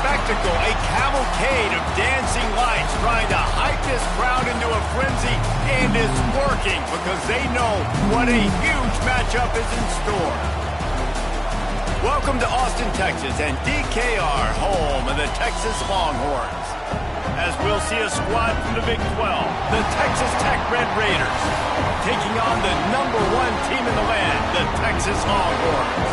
spectacle, a cavalcade of dancing lights trying to hype this crowd into a frenzy, and it's working because they know what a huge matchup is in store. Welcome to Austin, Texas, and DKR, home of the Texas Longhorns. As we'll see a squad from the Big 12, the Texas Tech Red Raiders, taking on the #1 team in the land, the Texas Longhorns.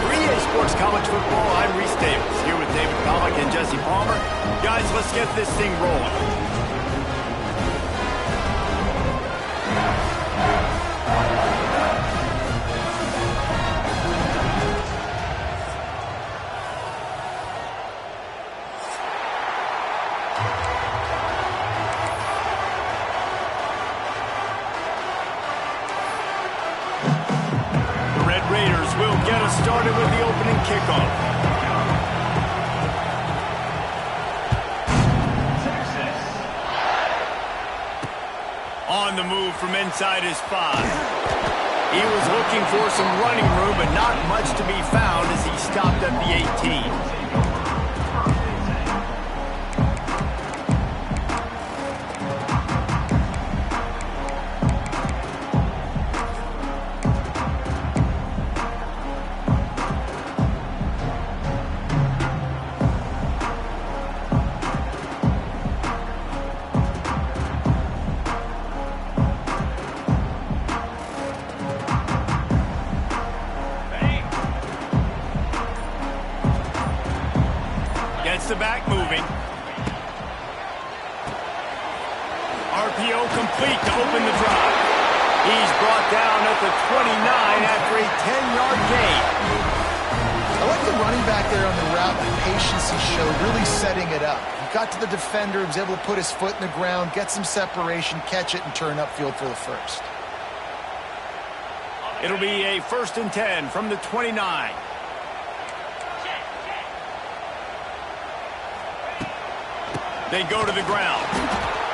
For EA Sports College Football, I'm Reese Davis, here with David Pollack and Jesse Palmer. Guys, let's get this thing rolling. Started with the opening kickoff. On the move from inside his 5. He was looking for some running room, but not much to be found as he stopped at the 18. Gets the back moving. RPO complete to open the drive. He's brought down at the 29 after a 10-yard gain. I like the running back there on the route, the patience he showed, really setting it up. He got to the defender, was able to put his foot in the ground, get some separation, catch it, and turn upfield for the first. It'll be a 1st and 10 from the 29. They go to the ground.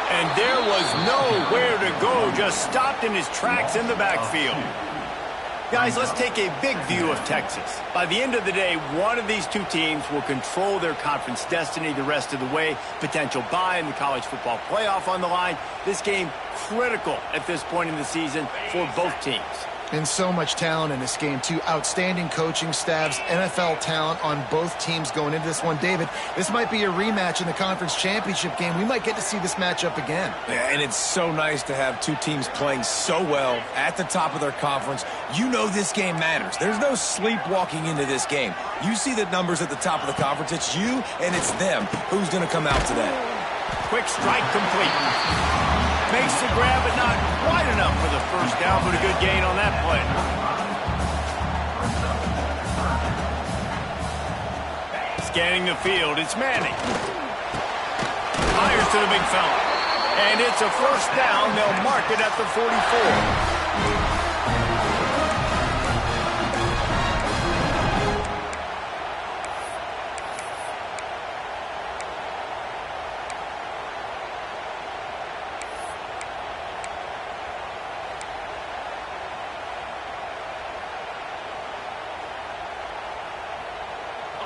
And there was nowhere to go, just stopped in his tracks in the backfield. Guys, let's take a big view of Texas. By the end of the day, one of these two teams will control their conference destiny the rest of the way. Potential bye in the college football playoff on the line. This game critical at this point in the season for both teams. And so much talent in this game, too. Outstanding coaching staffs, NFL talent on both teams going into this one. David, this might be a rematch in the conference championship game. We might get to see this matchup again. Yeah, and it's so nice to have two teams playing so well at the top of their conference. You know this game matters. There's no sleepwalking into this game. You see the numbers at the top of the conference. It's you and it's them. Who's going to come out today? Quick strike complete. Makes the grab, but not quite enough for the first down, but a good gain on that play. Scanning the field, it's Manning. Fires to the big fella. And it's a first down. They'll mark it at the 44.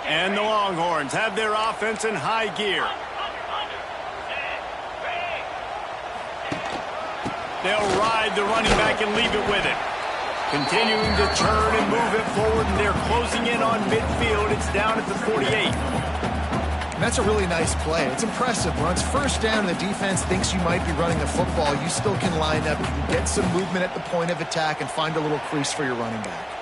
And the Longhorns have their offense in high gear. They'll ride the running back and leave it with it. Continuing to turn and move it forward, and they're closing in on midfield. It's down at the 48. And that's a really nice play. It's impressive. When it's first down and the defense thinks you might be running the football, you still can line up. You can get some movement at the point of attack and find a little crease for your running back.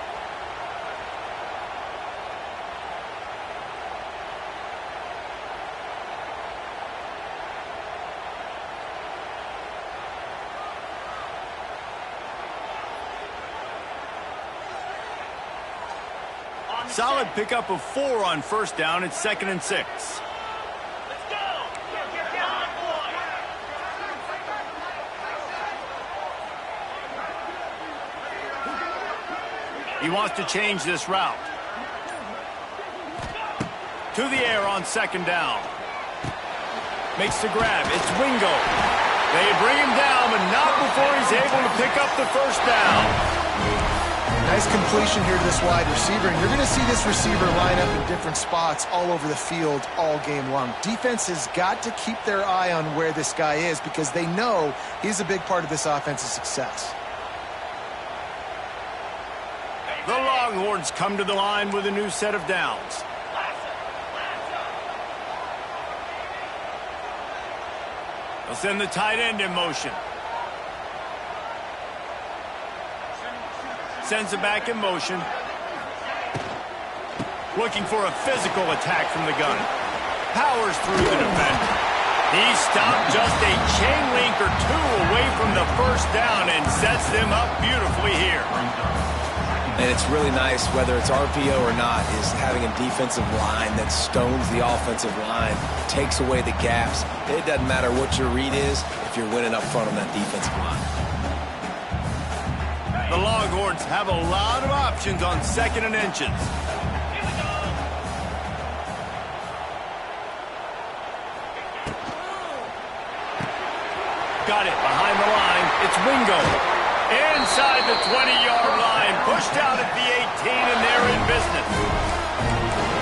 Solid pickup of 4 on first down. It's 2nd and 6. He wants to change this route. To the air on 2nd down. Makes the grab. It's Wingo. They bring him down, but not before he's able to pick up the first down. Nice completion here to this wide receiver, and you're going to see this receiver line up in different spots all over the field all game long. Defense has got to keep their eye on where this guy is because they know he's a big part of this offense's success. The Longhorns come to the line with a new set of downs. They'll send the tight end in motion. Sends it back in motion. Looking for a physical attack from the gun. Powers through the defender. He stopped just a chain link or two away from the first down and sets them up beautifully here. And it's really nice, whether it's RPO or not, is having a defensive line that stones the offensive line, takes away the gaps. It doesn't matter what your read is if you're winning up front on that defensive line. The Longhorns have a lot of options on 2nd and inches. Got it behind the line. It's Wingo. Inside the 20-yard line. Pushed out at the 18, and they're in business.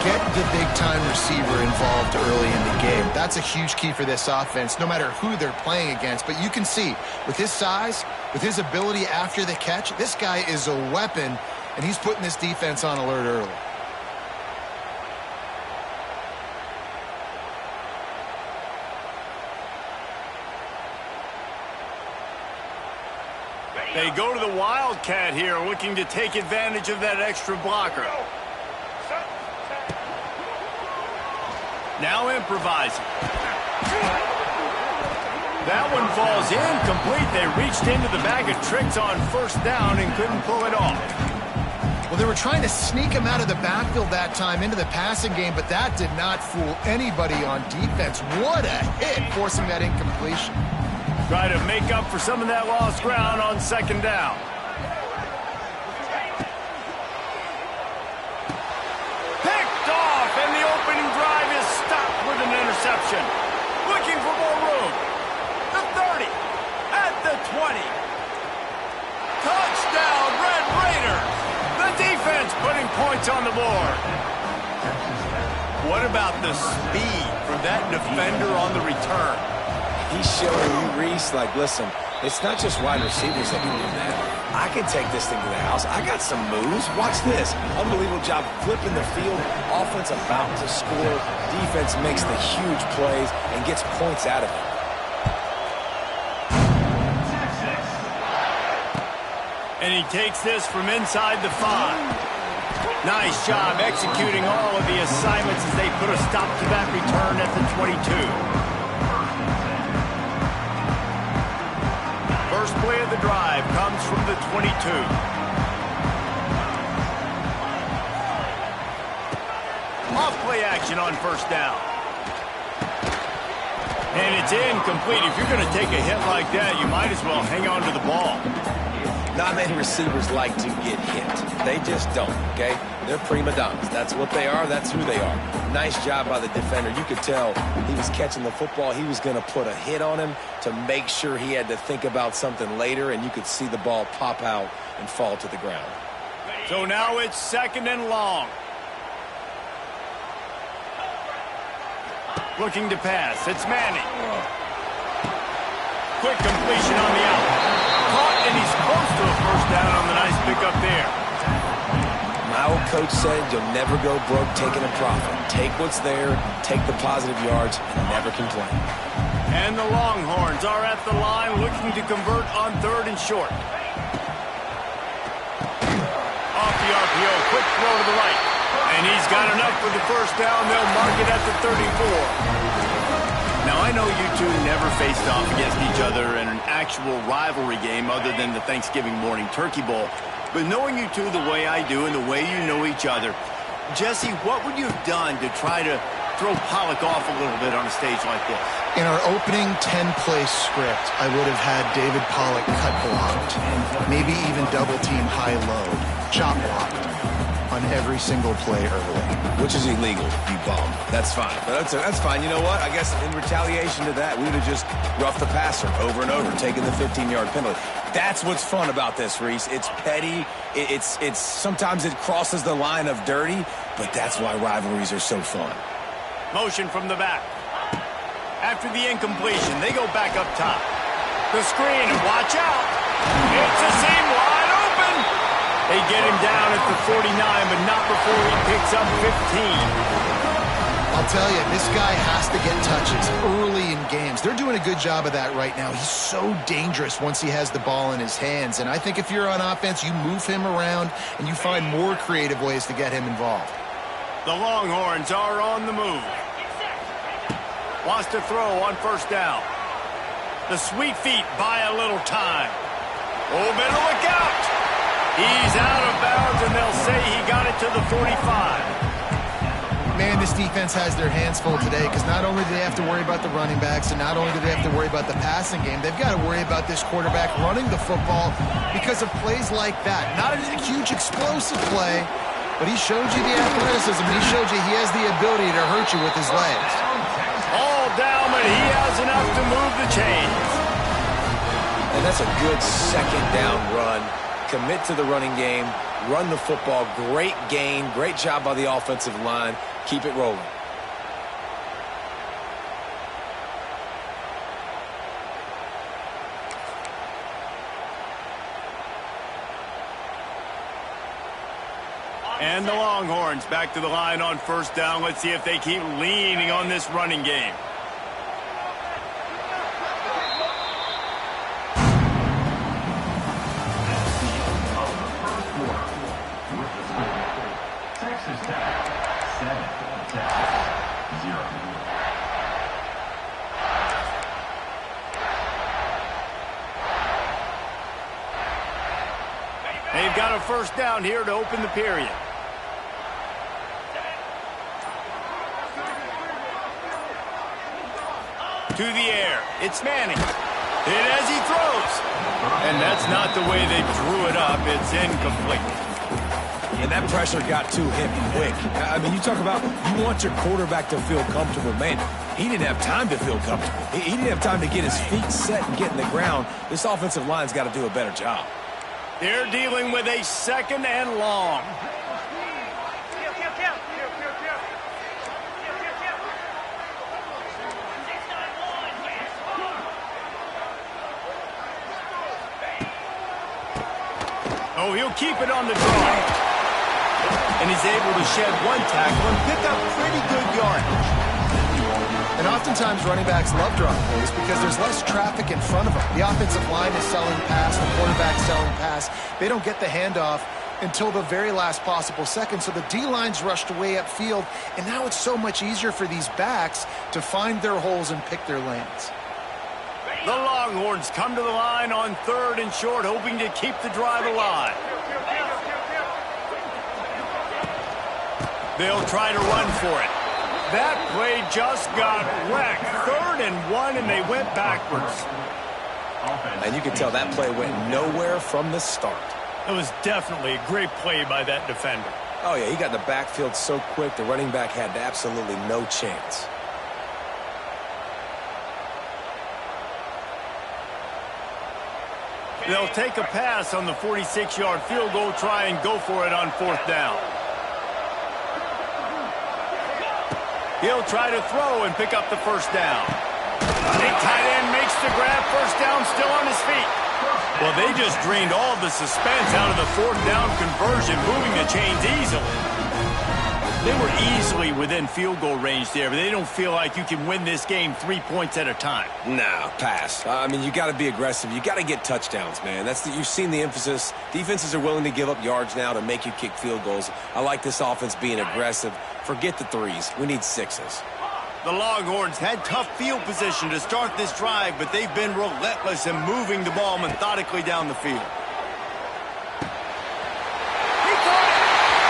Get the big-time receiver involved early in the game. That's a huge key for this offense, no matter who they're playing against. But you can see, with his size, with his ability after the catch, this guy is a weapon, and he's putting this defense on alert early. They go to the Wildcat here, looking to take advantage of that extra blocker. Now improvising. That one falls incomplete. They reached into the bag of tricks on first down and couldn't pull it off. Well, they were trying to sneak him out of the backfield that time into the passing game, but that did not fool anybody on defense. What a hit, forcing that incompletion. Try to make up for some of that lost ground on second down. Picked off, and the opening drive is stopped with an interception. Looking for more room. The 30, at the 20. Touchdown, Red Raiders. The defense putting points on the board. What about the speed from that defender on the return? He's showing you, Reese, like, listen, it's not just wide receivers that can do that. I can take this thing to the house. I got some moves. Watch this. Unbelievable job flipping the field. Offense about to score. Defense makes the huge plays and gets points out of it. And he takes this from inside the 5. Nice job executing all of the assignments as they put a stop to that return at the 22. First play of the drive comes from the 22. Off play action on first down. And it's incomplete. If you're going to take a hit like that, you might as well hang on to the ball. Not many receivers like to get hit. They just don't, okay? They're prima donnas. That's what they are. That's who they are. Nice job by the defender. You could tell he was catching the football. He was going to put a hit on him to make sure he had to think about something later, and you could see the ball pop out and fall to the ground. So now it's second and long. Looking to pass. It's Manning. Quick completion on the out. Caught, and he's close to a first down on the nice pickup there. My old coach said you'll never go broke taking a profit. Take what's there, take the positive yards, and never complain. And the Longhorns are at the line looking to convert on third and short. Off the RPO, quick throw to the right. And he's got enough for the first down. They'll mark it at the 34. Now, I know you two never faced off against each other in an actual rivalry game other than the Thanksgiving morning Turkey Bowl. But knowing you two the way I do and the way you know each other, Jesse, what would you have done to try to throw Pollock off a little bit on a stage like this? In our opening 10-play script, I would have had David Pollock cut blocked, maybe even double-team high-low, chop blocked on every single play early. Which is illegal, you bum. That's fine. But that's fine. You know what? I guess in retaliation to that, we would have just roughed the passer over and over, taking the 15-yard penalty. That's what's fun about this, Reese. It's petty. It's sometimes it crosses the line of dirty, but that's why rivalries are so fun. Motion from the back. After the incompletion, they go back up top. The screen, and watch out. It's a seam wide open. They get him down at the 49, but not before he picks up 15. I'll tell you, this guy has to get touches early in games. They're doing a good job of that right now. He's so dangerous once he has the ball in his hands. And I think if you're on offense, you move him around and you find more creative ways to get him involved. The Longhorns are on the move. Wants to throw on first down. The sweet feet buy a little time. Oh, better look out. He's out of bounds, and they'll say he got it to the 45. Man, this defense has their hands full today because not only do they have to worry about the running backs and not only do they have to worry about the passing game, they've got to worry about this quarterback running the football because of plays like that. Not a huge explosive play, but he showed you the athleticism. He showed you he has the ability to hurt you with his legs. All down, but he has enough to move the chains. And that's a good second down run. Commit to the running game, run the football. Great gain, great job by the offensive line. Keep it rolling. And the Longhorns back to the line on first down. Let's see if they keep leaning on this running game. They've got a first down here to open the period. To the air. It's Manning. Hit as he throws. And that's not the way they drew it up. It's incomplete. And that pressure got to him quick. I mean, you talk about you want your quarterback to feel comfortable. Man, he didn't have time to feel comfortable. He didn't have time to get his feet set and get in the ground. This offensive line's got to do a better job. They're dealing with a second and long. Oh, he'll keep it on the draw. And he's able to shed one tackle and pick up pretty good yardage. And oftentimes running backs love drawing plays because there's less traffic in front of them. The offensive line is selling pass, the quarterback's selling pass. They don't get the handoff until the very last possible second. So the D-line's rushed way upfield, and now it's so much easier for these backs to find their holes and pick their lanes. The Longhorns come to the line on third and short, hoping to keep the drive alive. They'll try to run for it. That play just got wrecked. 3rd and 1, and they went backwards. And you can tell that play went nowhere from the start. It was definitely a great play by that defender. Oh, yeah, he got in the backfield so quick, the running back had absolutely no chance. They'll take a pass on the 46-yard field goal, try and go for it on 4th down. He'll try to throw and pick up the first down. Big tight end makes the grab, first down, still on his feet. Well, they just drained all the suspense out of the 4th down conversion, moving the chains easily. They were easily within field goal range there, but they don't feel like you can win this game 3 points at a time. No, pass. I mean, you got to be aggressive. You got to get touchdowns, man. You've seen the emphasis. Defenses are willing to give up yards now to make you kick field goals. I like this offense being aggressive. Forget the threes. We need 6s. The Longhorns had tough field position to start this drive, but they've been relentless in moving the ball methodically down the field. He caught it!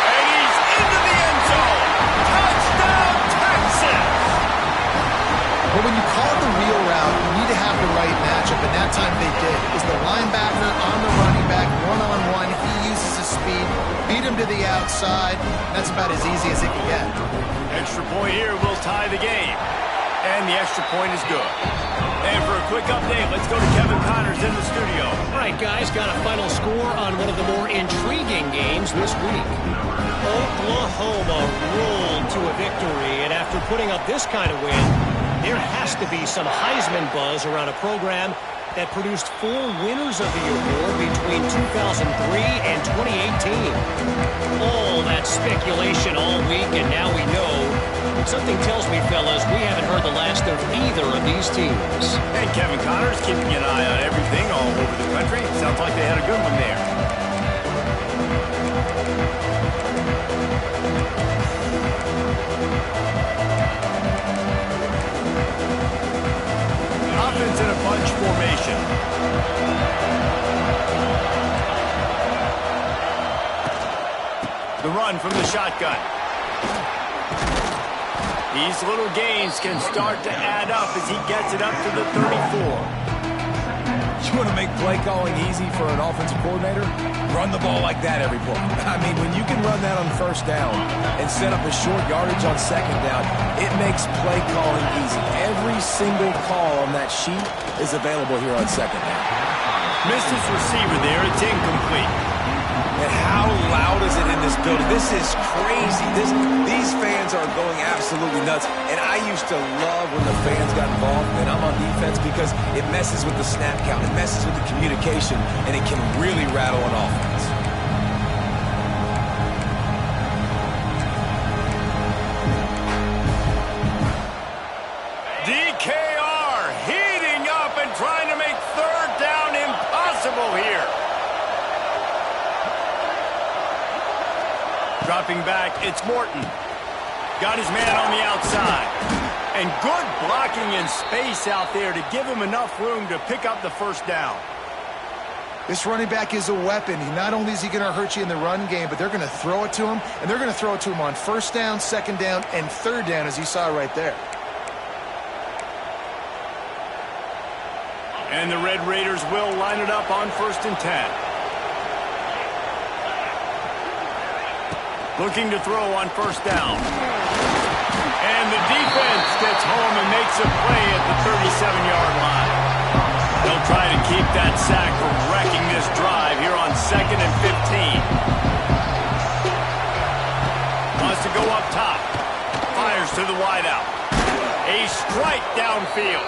And he's into the end zone! Touchdown, Texas! But when you call the wheel route, you need to have the right matchup, and that time they did. It was the linebacker on the running back, one-on-one. He uses his speed, beat him to the outside. That's about as easy as it can get. Extra point here will tie the game. And the extra point is good. And for a quick update, let's go to Kevin Connors in the studio. All right, guys, got a final score on one of the more intriguing games this week. Oklahoma rolled to a victory, and after putting up this kind of win, there has to be some Heisman buzz around a program that produced 4 winners of the award between 2003 and 2018. All that speculation all week, and now we know. Something tells me, fellas, we haven't heard the last of either of these teams. And Kevin Connors keeping an eye on everything all over the country. Sounds like they had a good one there. Offense in a bunch formation. The run from the shotgun. These little gains can start to add up as he gets it up to the 34. You want to make play calling easy for an offensive coordinator? Run the ball like that every play. I mean, when you can run that on first down and set up a short yardage on second down, it makes play calling easy. Every single call on that sheet is available here on second down. Missed his receiver there. It's incomplete. And how loud is it in this building? This is crazy. These fans are going absolutely nuts. And I used to love when the fans got involved, and I'm on defense, because it messes with the snap count. It messes with the communication, and it can really rattle an offense. DKR heating up and trying to make third down impossible here. Dropping back, it's Morton. Got his man on the outside. And good blocking in space out there to give him enough room to pick up the first down. This running back is a weapon. Not only is he going to hurt you in the run game, but they're going to throw it to him, and they're going to throw it to him on first down, second down, and third down, as you saw right there. And the Red Raiders will line it up on 1st and 10. Looking to throw on first down. And the defense gets home and makes a play at the 37-yard line. They'll try to keep that sack from wrecking this drive here on 2nd and 15. Wants to go up top. Fires to the wideout. A strike downfield.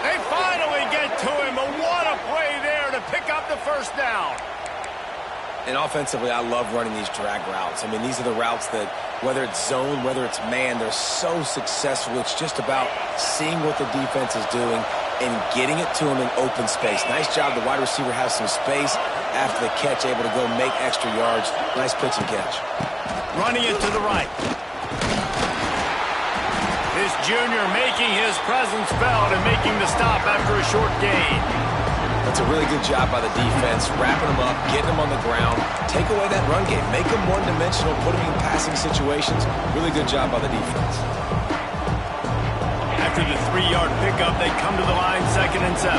They finally get to him, but what a play there to pick up the first down. And offensively, I love running these drag routes. I mean, these are the routes that, whether it's zone, whether it's man, they're so successful. It's just about seeing what the defense is doing and getting it to him in open space. Nice job. The wide receiver has some space after the catch, able to go make extra yards. Nice pitch and catch. Running it to the right. This junior making his presence felt and making the stop after a short gain. That's a really good job by the defense, wrapping them up, getting them on the ground, take away that run game, make them one-dimensional, put them in passing situations. Really good job by the defense. After the 3-yard pickup, they come to the line 2nd and 7.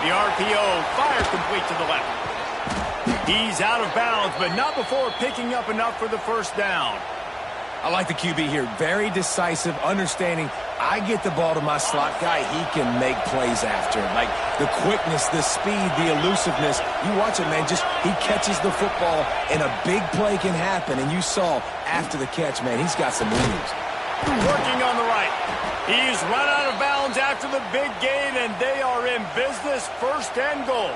The RPO, fire complete to the left. He's out of bounds, but not before picking up enough for the first down. I like the QB here. Very decisive, understanding I get the ball to my slot guy, he can make plays after. Like the quickness, the speed, the elusiveness. You watch it, man, just he catches the football and a big play can happen. And you saw after the catch, man, he's got some moves. Working on the right. He's run out of bounds after the big gain, and they are in business, 1st and goal.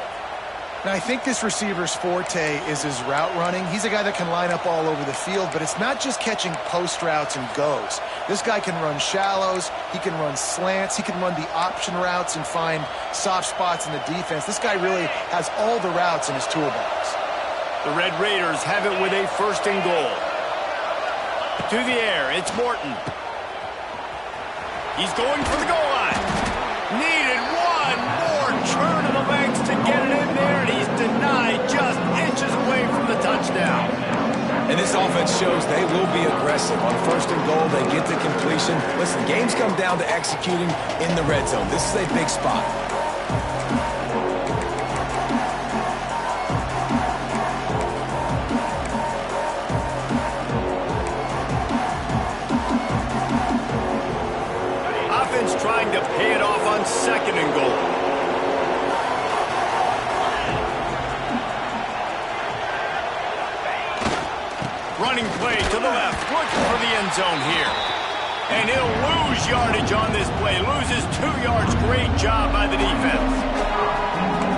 Now, I think this receiver's forte is his route running. He's a guy that can line up all over the field, but it's not just catching post routes and goes. This guy can run shallows, he can run slants, he can run the option routes and find soft spots in the defense. This guy really has all the routes in his toolbox. The Red Raiders have it with a 1st and goal. To the air, it's Morton. He's going for the goal line. Needed one more turn of the legs to get it in there, and he's denied just inches away from the touchdown. And this offense shows they will be aggressive. On 1st and goal, they get the completion. Listen, games come down to executing in the red zone. This is a big spot. Offense trying to pay it off on 2nd and goal. Running play to the left, looking for the end zone here. And he'll lose yardage on this play. Loses 2 yards. Great job by the defense.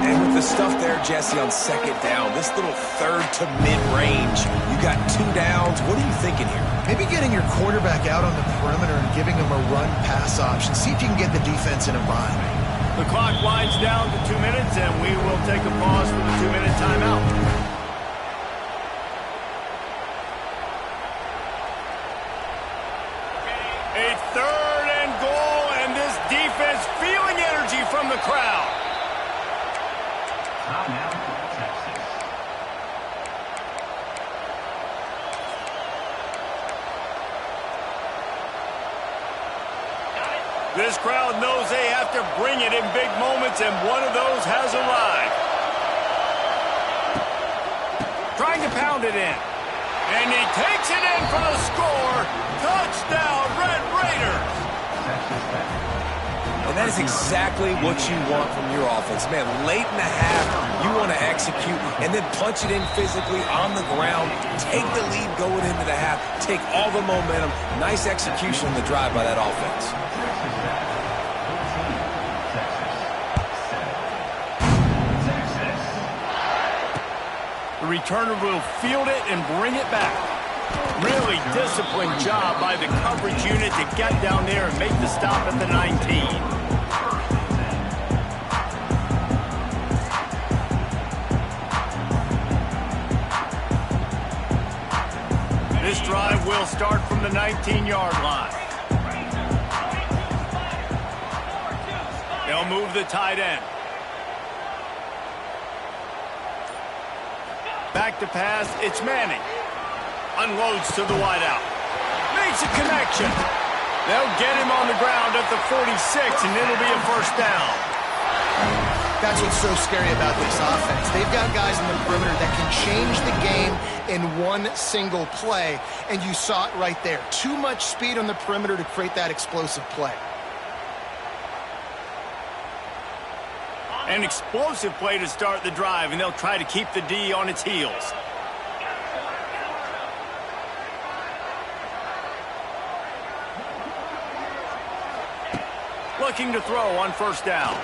And with the stuff there, Jesse, on 2nd down, this little 3rd to mid-range, you got 2 downs. What are you thinking here? Maybe getting your quarterback out on the perimeter and giving him a run-pass option. See if you can get the defense in a bind. The clock winds down to 2 minutes, and we will take a pause for the 2-minute timeout. A 3rd and goal, and this defense feeling energy from the crowd. This crowd knows they have to bring it in big moments, and one of those has arrived. Trying to pound it in. And he takes it in for the score. Touchdown, Red Raiders. is exactly what you want from your offense. Man, late in the half, you want to execute and then punch it in physically on the ground, take the lead going into the half, take all the momentum. Nice execution on the drive by that offense. The returner will field it and bring it back. Really disciplined job by the coverage unit to get down there and make the stop at the 19. This drive will start from the 19-yard line. They'll move the tight end. Back to pass, it's Manning. Unloads to the wideout. Makes a connection. They'll get him on the ground at the 46, and it'll be a first down. That's what's so scary about this offense. They've got guys in the perimeter that can change the game in one single play, and you saw it right there. Too much speed on the perimeter to create that explosive play. An explosive play to start the drive, and they'll try to keep the D on its heels. Looking to throw on first down.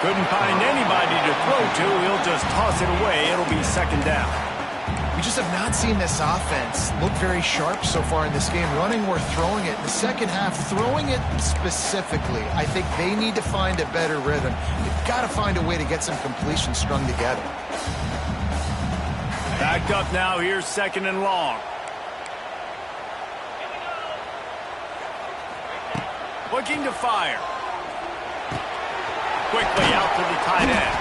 Couldn't find anybody to throw to. He'll just toss it away. It'll be second down. We just have not seen this offense look very sharp so far in this game, running or throwing it. In the second half, throwing it specifically, I think they need to find a better rhythm. You've got to find a way to get some completions strung together. Backed up now. Here's second and long. Looking to fire. Quickly out to the tight end.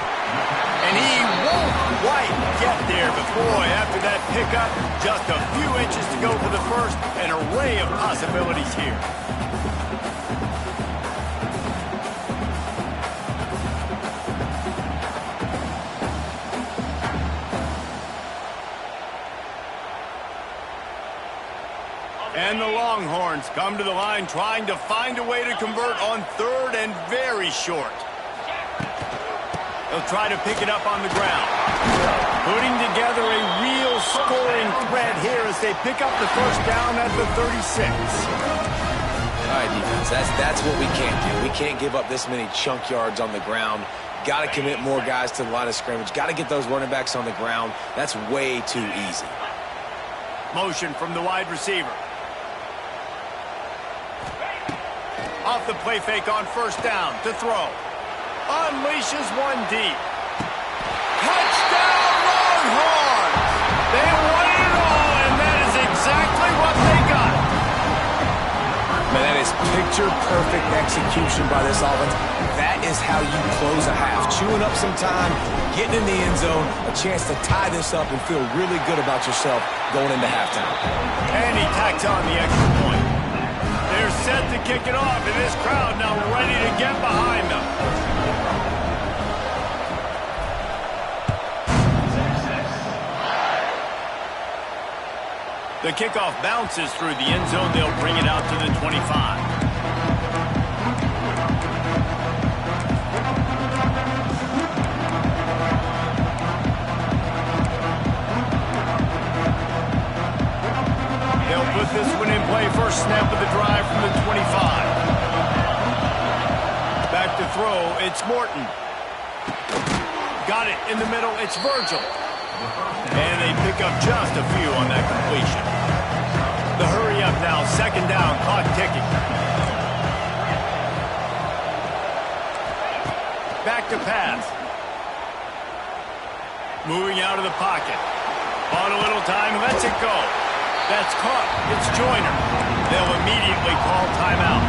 And he won't quite get there. But boy, after that pickup, just a few inches to go for the first. An array of possibilities here. And the Longhorns come to the line trying to find a way to convert on third and very short. They'll try to pick it up on the ground. Putting together a real scoring threat here as they pick up the first down at the 36. All right, defense, that's what we can't do. We can't give up this many chunk yards on the ground. Got to commit more guys to the line of scrimmage. Got to get those running backs on the ground. That's way too easy. Motion from the wide receiver. Off the play fake on first down to throw. Unleashes one deep. Touchdown Longhorns! They won it all, and that is exactly what they got. Man, that is picture-perfect execution by this offense. That is how you close a half. Chewing up some time, getting in the end zone, a chance to tie this up and feel really good about yourself going into halftime. And he tacks on the extra point. They're set to kick it off, and this crowd now ready to get behind them. The kickoff bounces through the end zone. They'll bring it out to the 25. They'll put this one in play. First snap of the drive from the 25. Back to throw. It's Morton. Got it in the middle. It's Virgil. And they pick up just a few on that completion. The hurry up now. Second down. Clock ticking. Back to pass. Moving out of the pocket. On a little time. Lets it go. That's caught. It's Joyner. They'll immediately call timeout.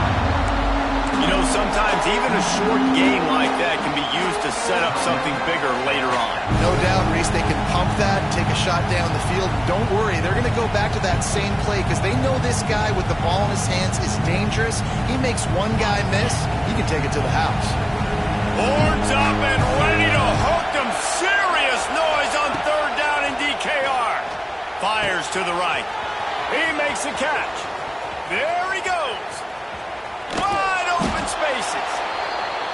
You know, sometimes even a short game like that can be used to set up something bigger later on. No doubt, Reese, they can pump that, take a shot down the field. Don't worry, they're going to go back to that same play because they know this guy with the ball in his hands is dangerous. He makes one guy miss, he can take it to the house. Horns up and ready to hook them. Serious noise on third down in DKR. Fires to the right. He makes a catch. There he goes. Wow! spaces.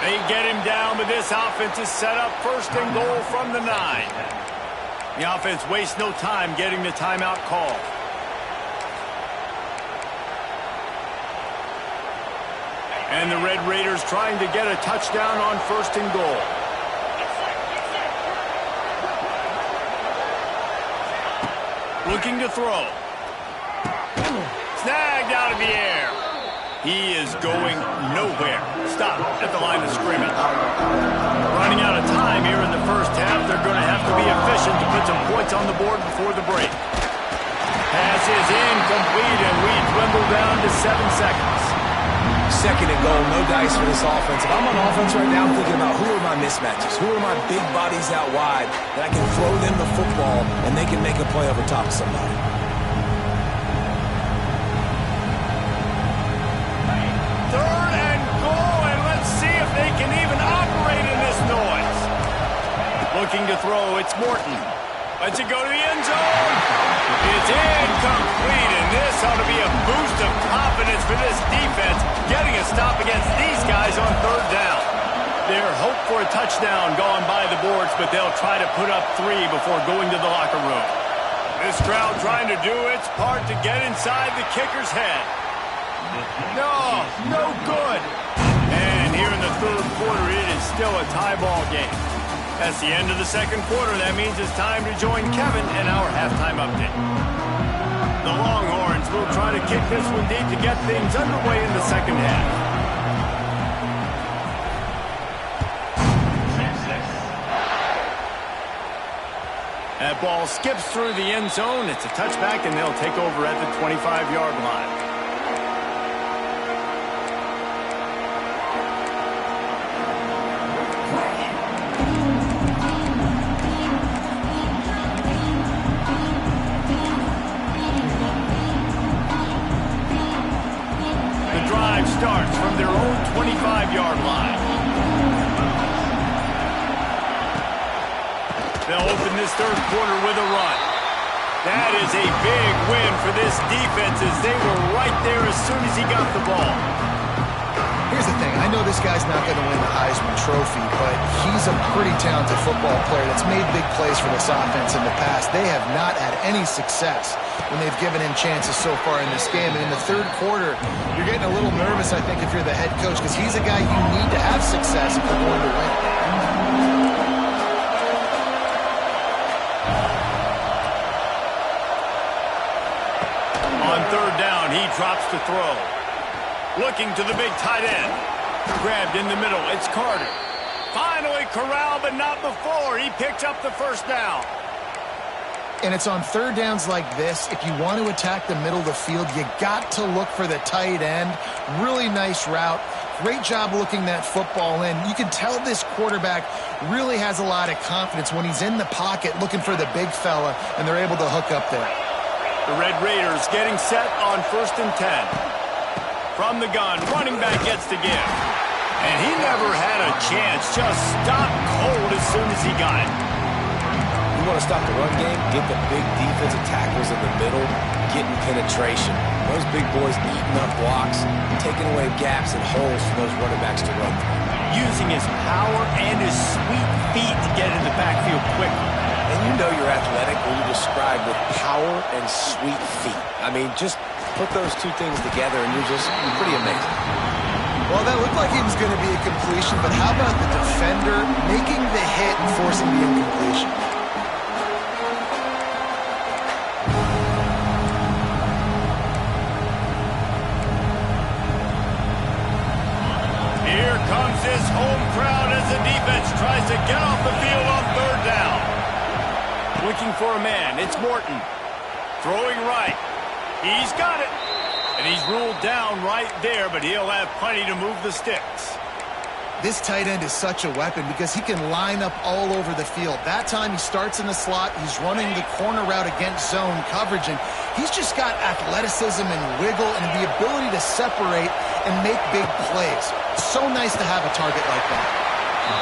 They get him down, but this offense is set up first and goal from the 9. The offense wastes no time getting the timeout call. And the Red Raiders trying to get a touchdown on first and goal. Looking to throw. Snagged out of the air. He is going nowhere. Stop at the line of scrimmage. Running out of time here in the first half. They're going to have to be efficient to put some points on the board before the break. Pass is incomplete, and we dwindle down to 7 seconds. Second and goal, no dice for this offense. If I'm on offense right now, I'm thinking about who are my mismatches? Who are my big bodies out wide that I can throw them the football and they can make a play over top of somebody? Third and goal, and let's see if they can even operate in this noise. Looking to throw, it's Morton. Lets it go to the end zone. It's incomplete, and this ought to be a boost of confidence for this defense, getting a stop against these guys on third down. Their hope for a touchdown gone by the boards, but they'll try to put up 3 before going to the locker room. This crowd trying to do its part to get inside the kicker's head. No good. And here in the third quarter, it is still a tie ball game. That's the end of the second quarter. That means it's time to join Kevin and our halftime update. The Longhorns will try to kick this one deep to get things underway in the second half. That ball skips through the end zone. It's a touchback, and they'll take over at the 25-yard line. Starts from their own 25-yard line. They'll open this third quarter with a run. That is a big win for this defense as they were right there as soon as he got the ball. Here's the thing. I know this guy's not going to win the Heisman Trophy, but he's a pretty talented football player that's made big plays for this offense in the past. They have not had any success when they've given him chances so far in this game. And in the third quarter, you're getting a little nervous, I think, if you're the head coach, because he's a guy you need to have success if you're going to win. On third down, he drops to throw. Looking to the big tight end. Grabbed in the middle. It's Carter. Finally corralled, but not before. He picked up the first down. And it's on third downs like this. If you want to attack the middle of the field, you got to look for the tight end. Really nice route. Great job looking that football in. You can tell this quarterback really has a lot of confidence when he's in the pocket looking for the big fella, and they're able to hook up there. The Red Raiders getting set on 1st and 10. From the gun, running back gets to give. And he never had a chance. Just stopped cold as soon as he got it. You want to stop the run game? Get the big defensive tackles in the middle, getting penetration. Those big boys eating up blocks, taking away gaps and holes for those running backs to run through. Using his power and his sweet feet to get in the backfield quickly. And you know you're athletic when you describe with power and sweet feet. I mean, just put those two things together and you're pretty amazing. Well, that looked like it was going to be a completion, but how about the defender making the hit and forcing the incompletion? Here comes this home crowd as the defense tries to get off the field on third down. Looking for a man. It's Morton. Throwing right. He's got it. And he's ruled down right there, but he'll have plenty to move the sticks. This tight end is such a weapon because he can line up all over the field. That time he starts in the slot. He's running the corner route against zone coverage, and he's just got athleticism and wiggle and the ability to separate and make big plays. So nice to have a target like that.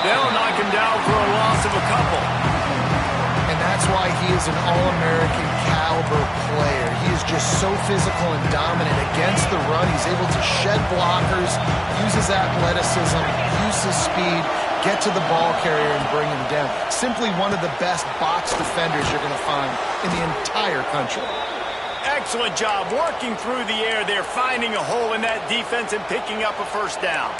They'll knock him down for a loss of a couple. And that's why he is an All-American caliber player. He is just so physical and dominant against the run. He's able to shed blockers, use his athleticism, use his speed, get to the ball carrier and bring him down. Simply one of the best box defenders you're going to find in the entire country. Excellent job working through the air there, finding a hole in that defense and picking up a first down.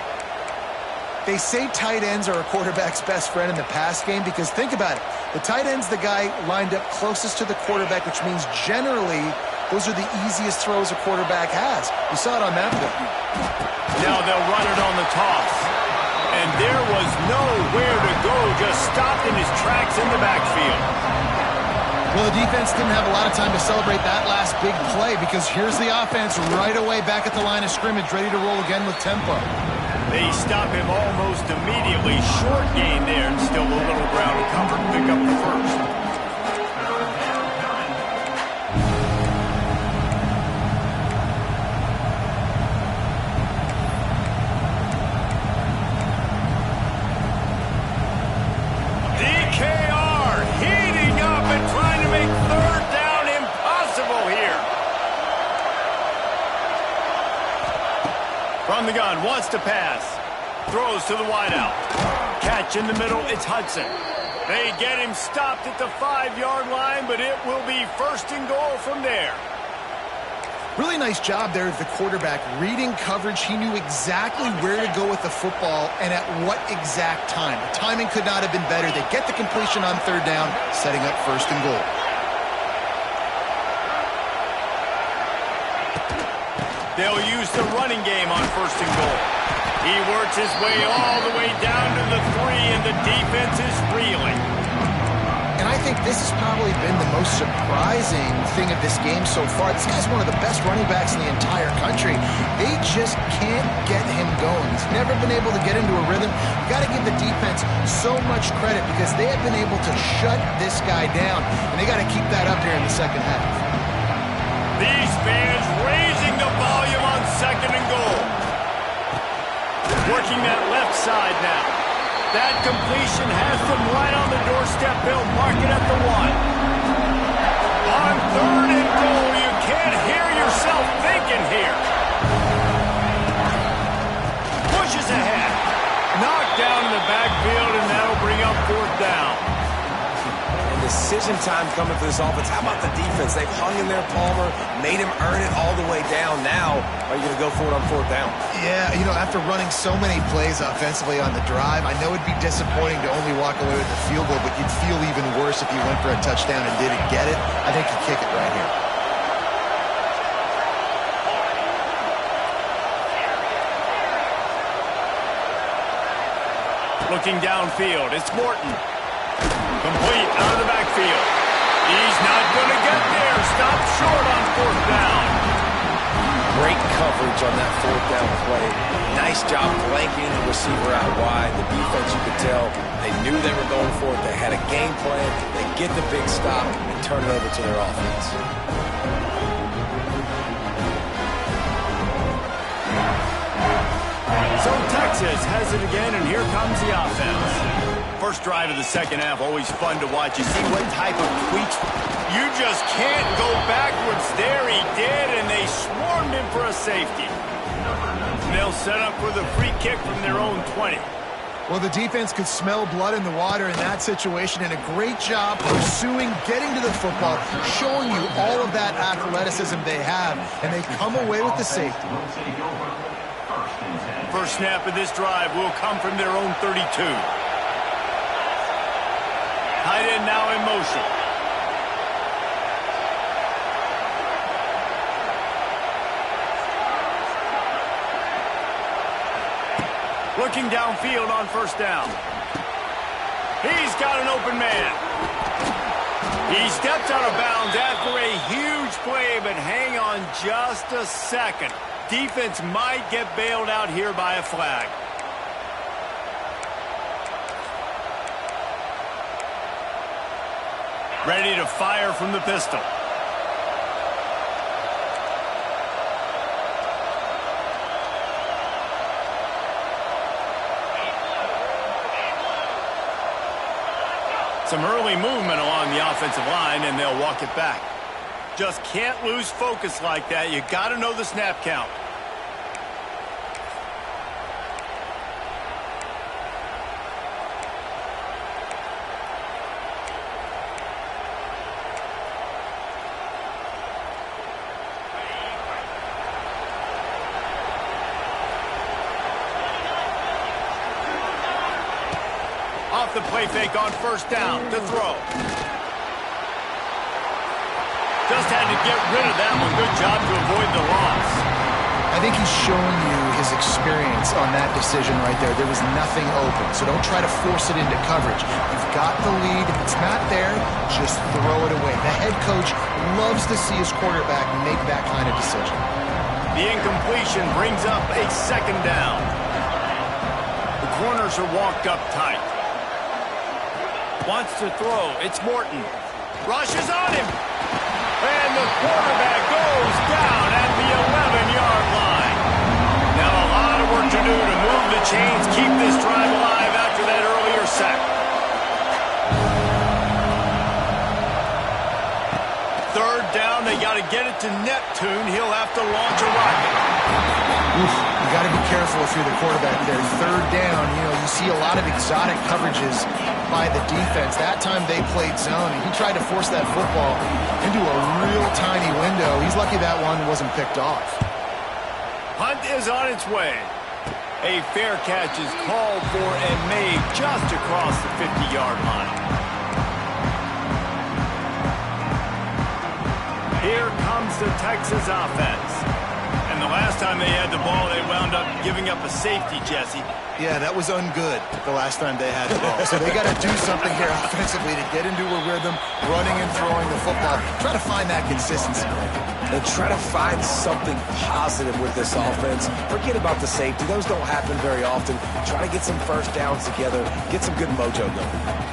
They say tight ends are a quarterback's best friend in the pass game because think about it. The tight end's the guy lined up closest to the quarterback, which means generally those are the easiest throws a quarterback has. You saw it on that play. Now they'll run it on the toss. And there was nowhere to go, just stopped in his tracks in the backfield. Well, the defense didn't have a lot of time to celebrate that last big play because here's the offense right away back at the line of scrimmage, ready to roll again with tempo. They stop him almost immediately. Short gain there and still a little ground to cover to pick up the first. From the gun, wants to pass. Throws to the wideout. Catch in the middle, it's Hudson. They get him stopped at the 5-yard line, but it will be first and goal from there. Really nice job there of the quarterback. Reading coverage, he knew exactly where to go with the football and at what exact time. The timing could not have been better. They get the completion on third down, setting up first and goal. They'll use the running game on first and goal. He works his way all the way down to the 3, and the defense is reeling. And I think this has probably been the most surprising thing of this game so far. This guy's one of the best running backs in the entire country. They just can't get him going. He's never been able to get into a rhythm. You got to give the defense so much credit because they have been able to shut this guy down, and they got to keep that up here in the second half. These fans raising the volume on second and goal. Working that left side now. That completion has them right on the doorstep. They'll mark it at the 1. On third and goal, you can't hear yourself thinking here. Pushes ahead. Knocked down in the backfield, and that'll bring up fourth down. Decision time coming for this offense. How about the defense? They've hung in there, Palmer, made him earn it all the way down. Now, are you going to go for it on fourth down? Yeah, you know, after running so many plays offensively on the drive, I know it'd be disappointing to only walk away with the field goal, but you'd feel even worse if you went for a touchdown and didn't get it. I think you kick it right here. Looking downfield, it's Morton. Complete out of the backfield. He's not going to get there. Stopped short on fourth down. Great coverage on that fourth down play. Nice job blanking the receiver out wide. The defense, you could tell, they knew they were going for it. They had a game plan. They get the big stop and turn it over to their offense. So Texas has it again, and here comes the offense. First drive of the second half, always fun to watch. You see what type of tweaks. You just can't go backwards. There he did, and they swarmed him for a safety. And they'll set up for the free kick from their own 20. Well, the defense could smell blood in the water in that situation, and a great job pursuing, getting to the football, showing you all of that athleticism they have, and they come away with the safety. First snap of this drive will come from their own 32. Tight end now in motion. Looking downfield on first down. He's got an open man. He stepped out of bounds after a huge play, but hang on just a second. Defense might get bailed out here by a flag. Ready to fire from the pistol. Some early movement along the offensive line, and they'll walk it back. Just can't lose focus like that. You got to know the snap count. Off the play fake on first down to throw. Just had to get rid of that one. Good job to avoid the loss. I think he's showing you his experience on that decision right there. There was nothing open, so don't try to force it into coverage. You've got the lead. It's not there. Just throw it away. The head coach loves to see his quarterback make that kind of decision. The incompletion brings up a second down. The corners are walked up tight. Wants to throw. It's Morton. Rushes on him. And the quarterback goes down at the 11-yard line. Now a lot of work to do to move the chains, keep this drive alive after that earlier sack. Third down, they got to get it to Neptune. He'll have to launch a rocket. Oof, you got to be careful if you're the quarterback there. Third down, you see a lot of exotic coverages by the defense. That time they played zone, and he tried to force that football into a real tiny window. He's lucky that one wasn't picked off. Punt is on its way. A fair catch is called for and made just across the 50-yard line. Here comes the Texas offense. And the last time they had the ball, they wound up giving up a safety, Jesse. Yeah, that was ungood the last time they had the ball. So they got to do something here offensively to get into a rhythm, running and throwing the football. Try to find that consistency. And try to find something positive with this offense. Forget about the safety. Those don't happen very often. Try to get some first downs together. Get some good mojo going.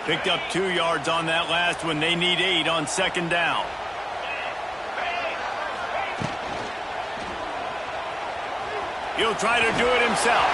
Picked up 2 yards on that last one. They need 8 on second down. He'll try to do it himself.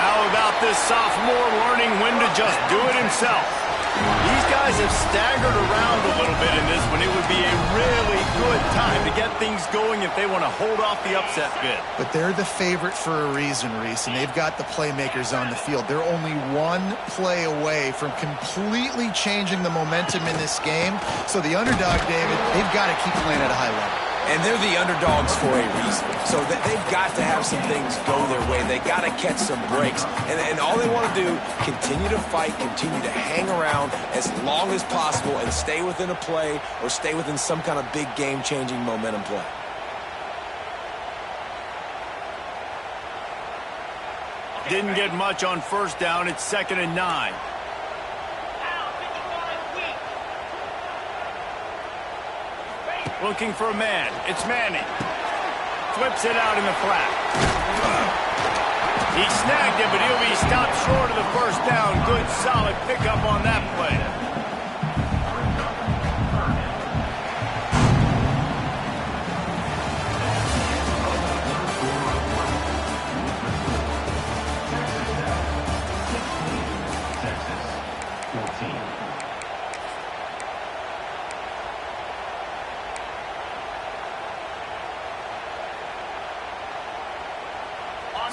How about this sophomore learning when to just do it himself? These guys have staggered around a little bit in this one. It would be a really good time to get things going if they want to hold off the upset bid. But they're the favorite for a reason, Reese, and they've got the playmakers on the field. They're only one play away from completely changing the momentum in this game. So the underdog, David, they've got to keep playing at a high level. And they're the underdogs for a reason. So they've got to have some things go their way. They got to catch some breaks. And all they want to do, continue to fight, continue to hang around as long as possible and stay within a play or stay within some kind of big game-changing momentum play. Didn't get much on first down. It's 2nd and 9. Looking for a man. It's Manning. Flips it out in the flat. He snagged it, but he'll be stopped short of the first down. Good, solid pickup on that play.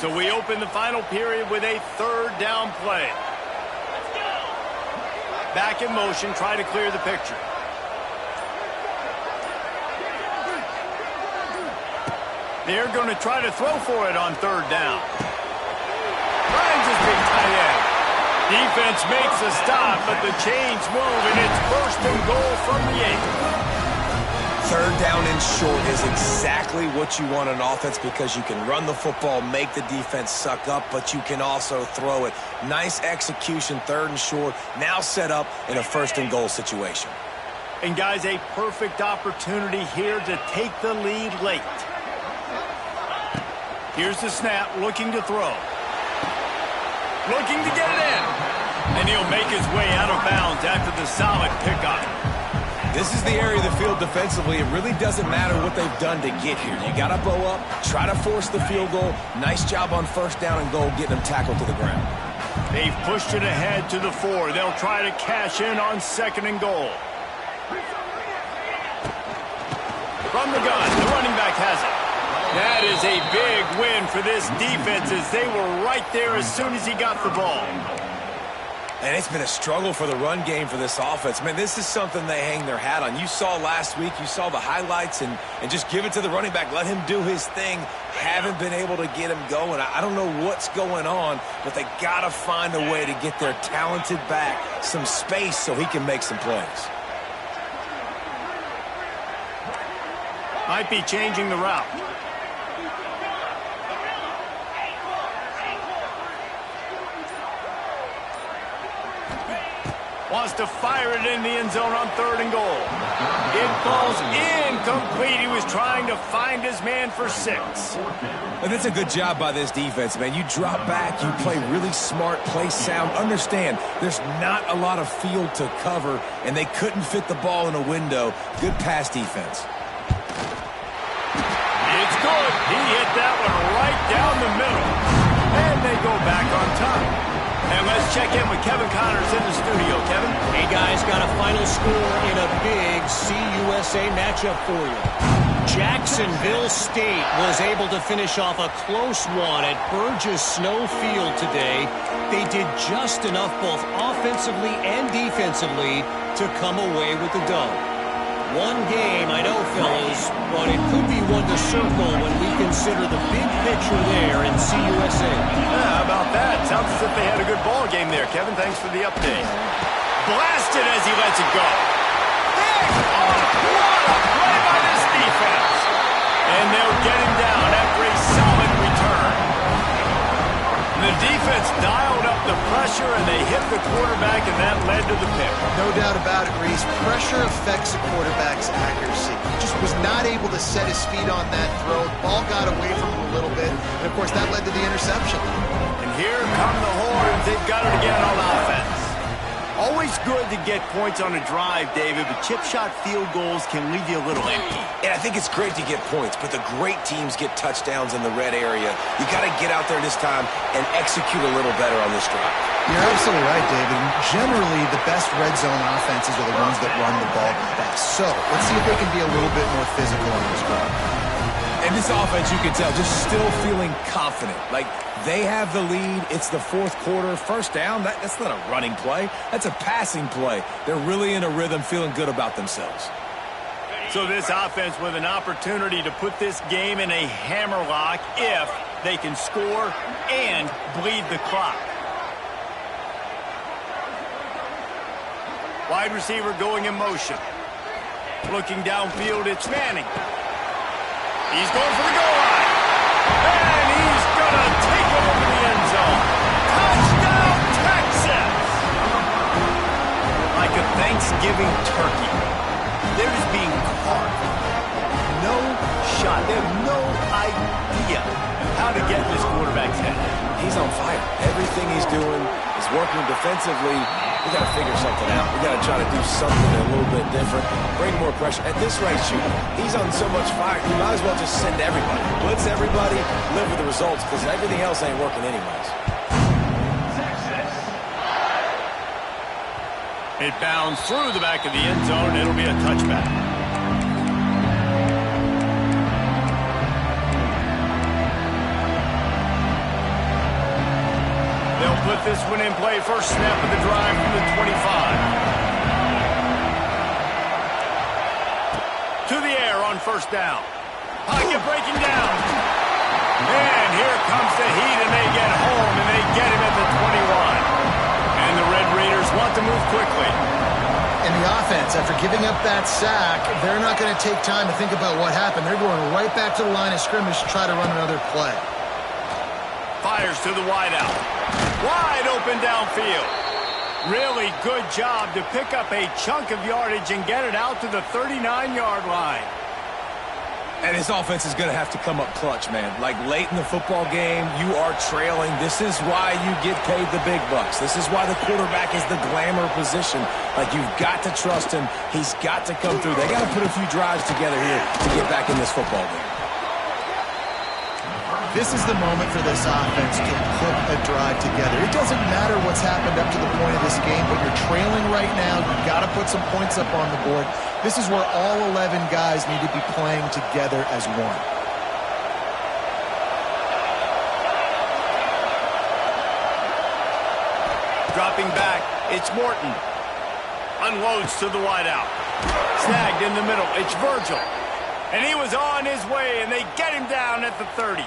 So we open the final period with a 3rd down play. Back in motion, try to clear the picture. They're going to try to throw for it on 3rd down. Finds his big tight end. Defense makes a stop, but the chains move, and it's 1st and goal from the 8. 3rd down and short is exactly what you want on offense because you can run the football, make the defense suck up, but you can also throw it. Nice execution, 3rd and short, now set up in a 1st and goal situation. And guys, a perfect opportunity here to take the lead late. Here's the snap, looking to throw. Looking to get it in. And he'll make his way out of bounds after the solid pickup. This is the area of the field defensively. It really doesn't matter what they've done to get here. You got to bow up, try to force the field goal. Nice job on 1st down and goal, getting them tackled to the ground. They've pushed it ahead to the 4. They'll try to cash in on 2nd and goal. From the gun, the running back has it. That is a big win for this defense as they were right there as soon as he got the ball. And it's been a struggle for the run game for this offense. Man, this is something they hang their hat on. You saw last week, you saw the highlights, and just give it to the running back. Let him do his thing. Haven't been able to get him going. I don't know what's going on, but they got to find a way to get their talented back some space so he can make some plays. Might be changing the route. Wants to fire it in the end zone on 3rd and goal. It falls incomplete. He was trying to find his man for 6. And that's a good job by this defense, man. You drop back, you play really smart, play sound. Understand, there's not a lot of field to cover, and they couldn't fit the ball in a window. Good pass defense. It's good. He hit that one right down the middle. And they go back on top. And let's check in with Kevin Connors in the studio. Kevin? Hey, guys, got a final score in a big CUSA matchup for you. Jacksonville State was able to finish off a close one at Burgess Snow Field today. They did just enough both offensively and defensively to come away with the dub. One game, I know, fellas, but it could be one to circle when we consider the big picture there in CUSA. Yeah, how about that? Sounds as if they had a good ball game there. Kevin, thanks for the update. Blasted as he lets it go. Big! Oh, what a play by this defense! And they'll get him down after a solid return. The defense dialed up the pressure, and they hit the quarterback, and that led to the pick. No doubt about it, Reese. Pressure affects a quarterback's accuracy. He just was not able to set his feet on that throw. The ball got away from him a little bit, and, of course, that led to the interception. And here come the Horns. They've got it again on offense. Always good to get points on a drive, David, but chip shot field goals can leave you a little empty. And I think it's great to get points, but the great teams get touchdowns in the red area. You got to get out there this time and execute a little better on this drive. You're absolutely right, David. Generally, the best red zone offenses are the ones that run the ball the best. So let's see if they can be a little bit more physical on this drive. And this offense, you can tell, just still feeling confident. Like, they have the lead. It's the 4th quarter. First down, that's not a running play. That's a passing play. They're really in a rhythm, feeling good about themselves. So this offense with an opportunity to put this game in a hammerlock if they can score and bleed the clock. Wide receiver going in motion. Looking downfield, it's Manning. He's going for the goal line. And he's going to take it over the end zone. Touchdown, Texas! Like a Thanksgiving turkey. They're just being carved. No shot. They have no idea how to get in this quarterback's head. He's on fire. Everything he's doing is working defensively. We got to figure something out. We got to try to do something a little bit different. Bring more pressure. At this rate, shoot, he's on so much fire, you might as well just send everybody. Blitz everybody, live with the results, because everything else ain't working anyways. It bounds through the back of the end zone. It'll be a touchback. They'll put this one in play. First snap of the drive from the 25. To the air on first down. Pocket breaking down. And here comes the heat, and they get home, and they get him at the 21. And the Red Raiders want to move quickly. And the offense, after giving up that sack, they're not going to take time to think about what happened. They're going right back to the line of scrimmage to try to run another play. Fires to the wideout. Wide open downfield. Really good job to pick up a chunk of yardage and get it out to the 39-yard line. And his offense is going to have to come up clutch, man. Like, late in the football game, you are trailing. This is why you get paid the big bucks. This is why the quarterback is the glamour position. Like, you've got to trust him. He's got to come through. They got to put a few drives together here to get back in this football game. This is the moment for this offense to put a drive together. It doesn't matter what's happened up to the point of this game, but you're trailing right now. You've got to put some points up on the board. This is where all 11 guys need to be playing together as one. Dropping back, it's Morton. Unloads to the wideout. Snagged in the middle, it's Virgil. And he was on his way, and they get him down at the 30.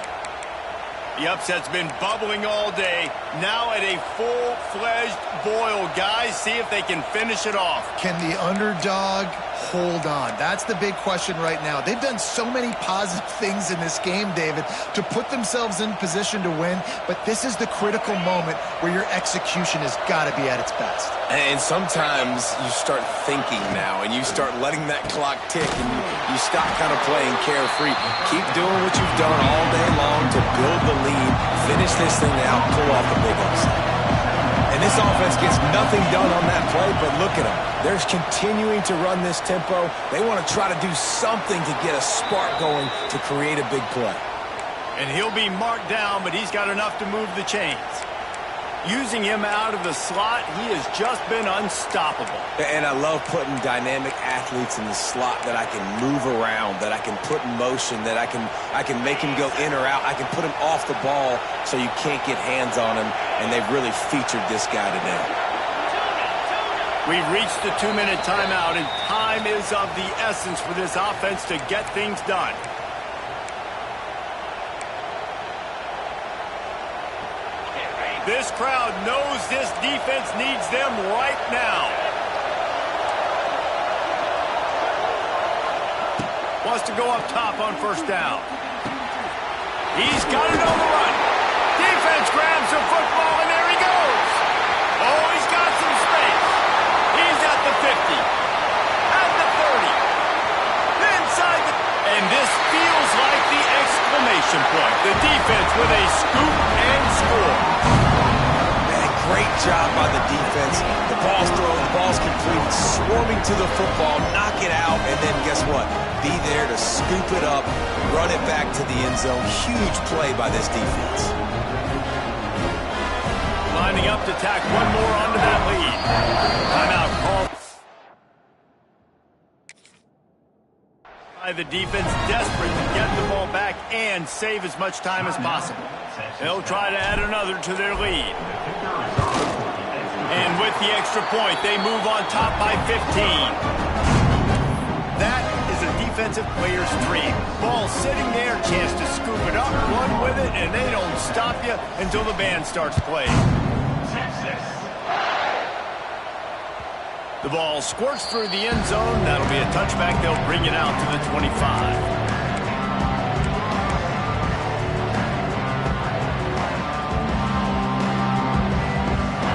The upset's been bubbling all day. Now at a full-fledged boil. Guys, see if they can finish it off. Can the underdog hold on? That's the big question right now. They've done so many positive things in this game, David, to put themselves in position to win, but this is the critical moment where your execution has got to be at its best. And sometimes you start thinking now, and you start letting that clock tick, and you stop kind of playing carefree. Keep doing what you've done all day long to build the lead, finish this thing out, pull off the big upset. And this offense gets nothing done on that play, but look at them. They're continuing to run this tempo. They want to try to do something to get a spark going to create a big play. And he'll be marked down, but he's got enough to move the chains. Using him out of the slot, he has just been unstoppable. And I love putting dynamic athletes in the slot that I can move around, that I can put in motion, that I can make him go in or out. I can put him off the ball so you can't get hands on him, and they've really featured this guy today. We've reached the 2-minute timeout, and time is of the essence for this offense to get things done. This crowd knows this defense needs them right now. Wants to go up top on first down. He's got it on the run. Defense grabs the football, and there he goes. Oh, he's got some space. He's at the 50. At the 30. Inside the... And this feels like the exclamation point. The defense with a scoop and score. Great job by the defense. The ball's thrown, the ball's completed, swarming to the football, knock it out, and then guess what? Be there to scoop it up, run it back to the end zone. Huge play by this defense. Lining up to tack one more onto that lead. Timeout called. The defense desperate to get the ball back and save as much time as possible. They'll try to add another to their lead. And with the extra point, they move on top by 15. That is a defensive player's dream. Ball sitting there, chance to scoop it up, run with it, and they don't stop you until the band starts playing. The ball squirts through the end zone. That'll be a touchback. They'll bring it out to the 25.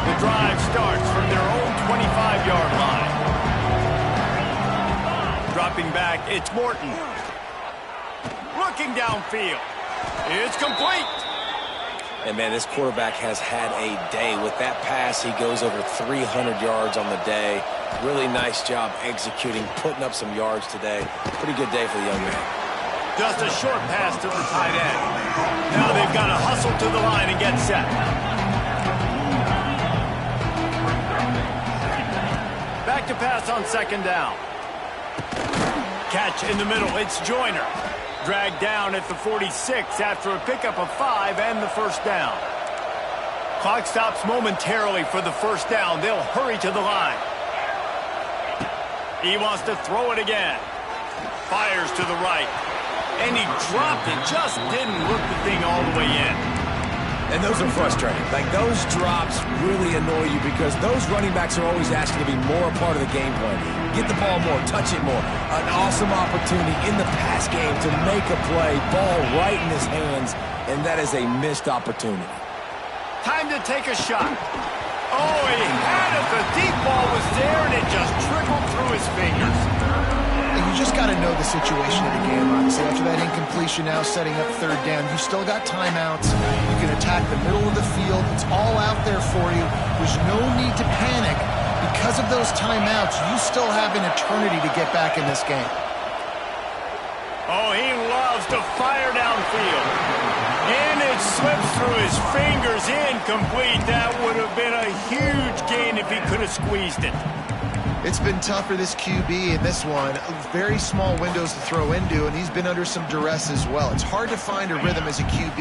The drive starts from their own 25-yard line. Dropping back, it's Morton. Looking downfield. It's complete. And, man, this quarterback has had a day. With that pass, he goes over 300 yards on the day. Really nice job executing, putting up some yards today. Pretty good day for the young man. Just a short pass to the tight end. Now they've got to hustle to the line and get set. Back to pass on second down. Catch in the middle. It's Joyner. Dragged down at the 46 after a pickup of 5 and the first down. Clock stops momentarily for the first down. They'll hurry to the line. He wants to throw it again. Fires to the right. And he dropped it. Just didn't look the thing all the way in. And those are frustrating. Like, those drops really annoy you because those running backs are always asking to be more a part of the game plan. Get the ball more, touch it more. An awesome opportunity in the pass game to make a play, ball right in his hands, and that is a missed opportunity. Time to take a shot. Oh, he had it. The deep ball was there, and it just trickled through his fingers. And you just got to know the situation of the game, obviously. After that incompletion, now setting up third down. You still got timeouts. You can attack the middle of the field. It's all out there for you. There's no need to panic. Because of those timeouts, you still have an eternity to get back in this game. Oh, he loves to fire downfield. And it slips through his fingers, incomplete. That would have been a huge gain if he could have squeezed it. It's been tough for this QB in this one. Very small windows to throw into, and he's been under some duress as well. It's hard to find a rhythm as a QB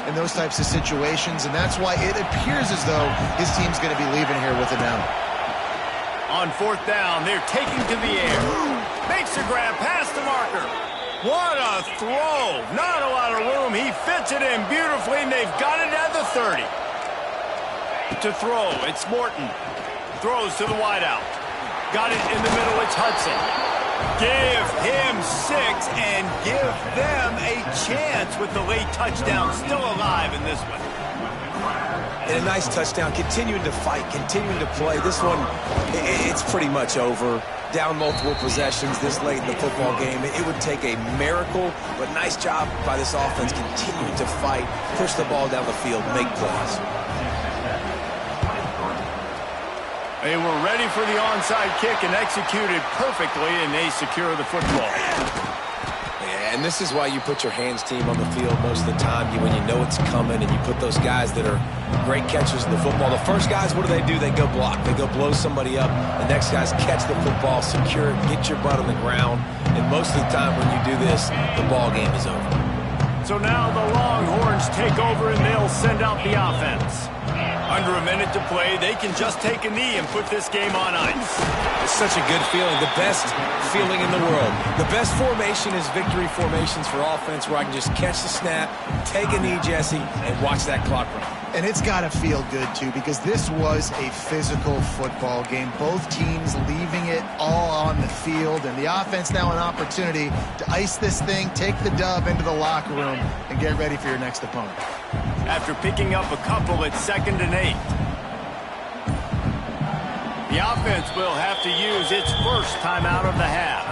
in those types of situations, and that's why it appears as though his team's going to be leaving here with it now. On fourth down, they're taking to the air. Makes a grab past the marker. What a throw. Not a lot of room. He fits it in beautifully, and they've got it at the 30. To throw, it's Morton. Throws to the wideout. Got it in the middle, it's Hudson. Give him 6 and give them a chance with the late touchdown still alive in this one. And a nice touchdown, continuing to fight, continuing to play. This one, it's pretty much over. Down multiple possessions this late in the football game. It would take a miracle, but nice job by this offense continuing to fight, push the ball down the field, make plays. They were ready for the onside kick and executed perfectly, and they secure the football. Yeah, and this is why you put your hands team on the field most of the time. When you know it's coming, and you put those guys that are great catchers in the football. The first guys, what do? They go block. They go blow somebody up. The next guys catch the football, secure it, get your butt on the ground. And most of the time when you do this, the ball game is over. So now the Longhorns take over, and they'll send out the offense. Under a minute to play, they can just take a knee and put this game on ice. It's such a good feeling, the best feeling in the world. The best formation is victory formations for offense, where I can just catch the snap, take a knee, Jesse, and watch that clock run. And it's got to feel good, too, because this was a physical football game. Both teams leaving it all on the field, and the offense now an opportunity to ice this thing, take the dub into the locker room, and get ready for your next opponent. After picking up a couple at 2nd and 8. The offense will have to use its first timeout of the half.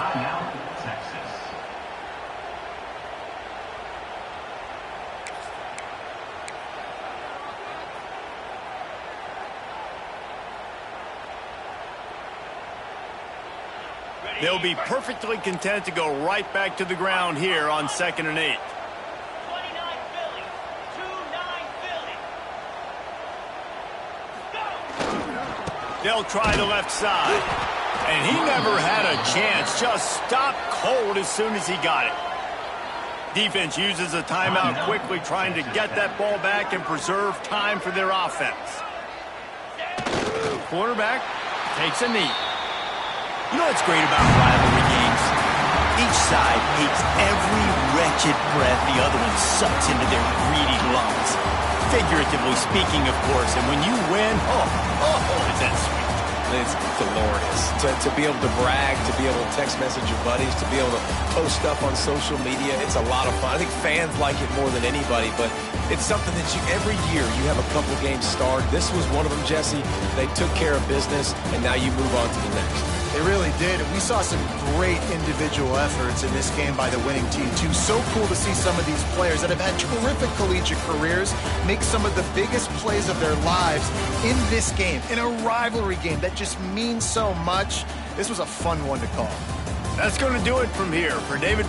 They'll be perfectly content to go right back to the ground here on 2nd and 8. They'll try the left side. And he never had a chance. Just stopped cold as soon as he got it. Defense uses a timeout quickly, trying to get that ball back and preserve time for their offense. Quarterback takes a knee. You know what's great about rivalry games? Each side hates every wretched breath the other one sucks into their greedy lungs. Figuratively speaking, of course, and when you win, is that sweet. It's glorious. To be able to brag, to be able to text message your buddies, to be able to post stuff on social media, it's a lot of fun. I think fans like it more than anybody, but it's something that every year you have a couple games start. This was one of them, Jesse. They took care of business, and now you move on to the next. They really did, and we saw some great individual efforts in this game by the winning team, too. So cool to see some of these players that have had terrific collegiate careers make some of the biggest plays of their lives in this game, in a rivalry game that just means so much. This was a fun one to call. That's going to do it from here. For David